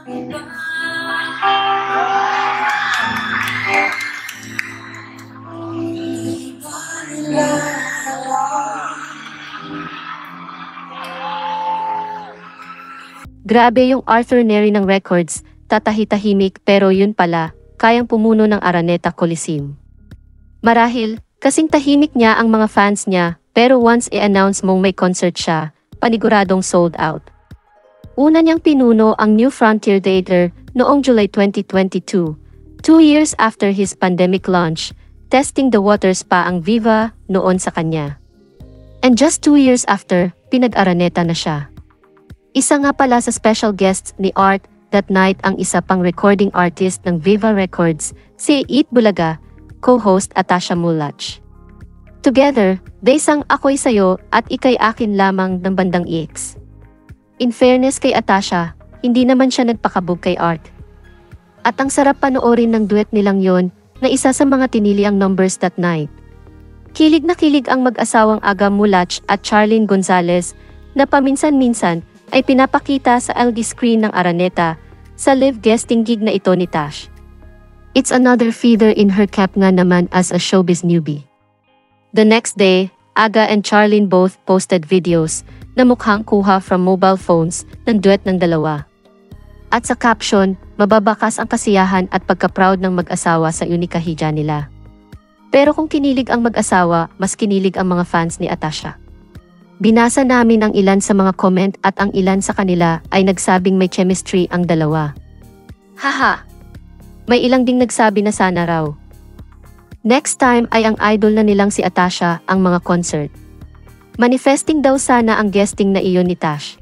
Grabe yung Arthur Neri ng records, tatahi-tahimik pero yun pala, kayang pumuno ng Araneta Coliseum. Marahil, kasing tahimik niya ang mga fans niya, pero once i-announce mong may concert siya, paniguradong sold out. Una niyang pinuno ang New Frontier Theater noong July 2022, 2 years after his pandemic launch, testing the waters pa ang Viva noon sa kanya. And just 2 years after, pinag-Araneta na siya. Isa nga pala sa special guests ni Art that night ang isa pang recording artist ng Viva Records, si Eat Bulaga, co-host Atasha Mulach. Together, they sang Ako'y Sayo at Ika'y Akin Lamang ng bandang EX. In fairness kay Atasha, hindi naman siya nagpakabog kay Art. At ang sarap panoorin ng duet nilang yon na isa sa mga tiniliang numbers that night. Kilig na kilig ang mag-asawang Aga Mulach at Charlene Gonzalez na paminsan-minsan ay pinapakita sa LG screen ng Araneta sa live guesting gig na ito ni Tash. It's another feather in her cap nga naman as a showbiz newbie. The next day, Aga and Charlene both posted videos na mukhang kuha from mobile phones ng duet ng dalawa. At sa caption, mababakas ang kasiyahan at pagka-proud ng mag-asawa sa unikahija nila. Pero kung kinilig ang mag-asawa, mas kinilig ang mga fans ni Atasha. Binasa namin ang ilan sa mga comment at ang ilan sa kanila ay nagsabing may chemistry ang dalawa. Haha! May ilang ding nagsabi na sana raw. Next time ay ang idol na nilang si Atasha ang mga concert. Manifesting daw sana ang guesting na iyon ni Tash.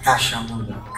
Atasha Mulach.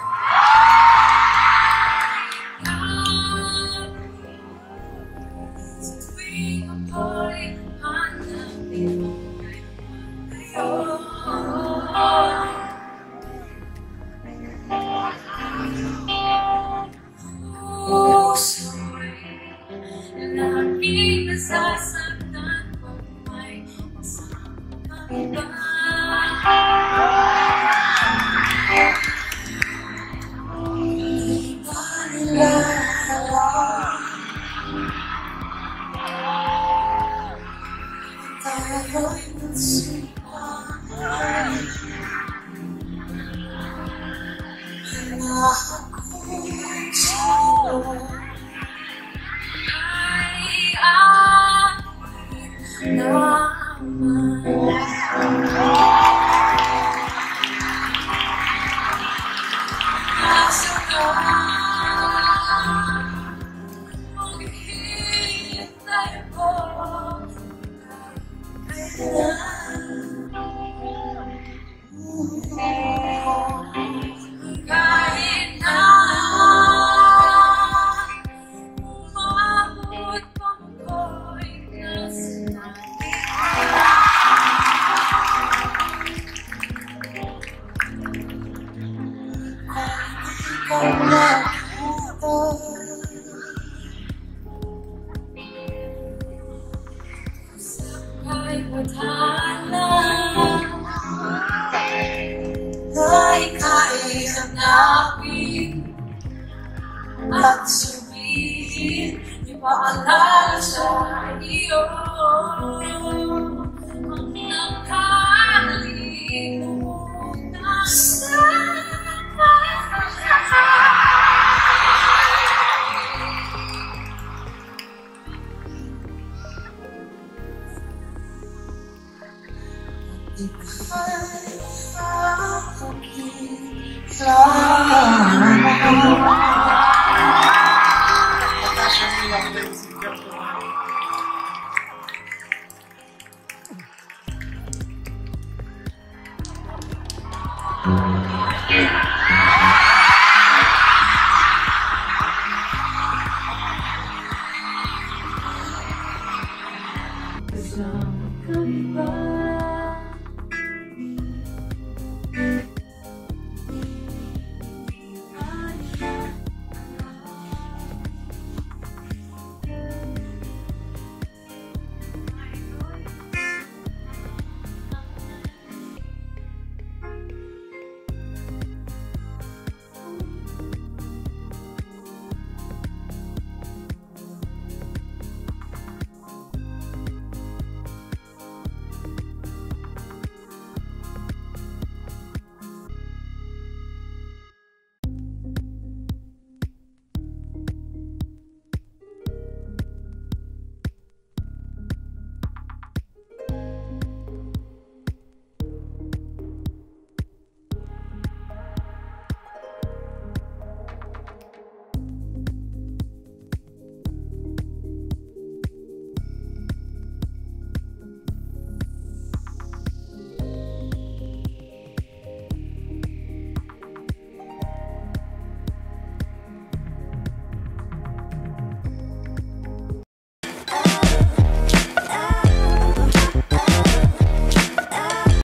At sabihin, ipaalala sa iyo That's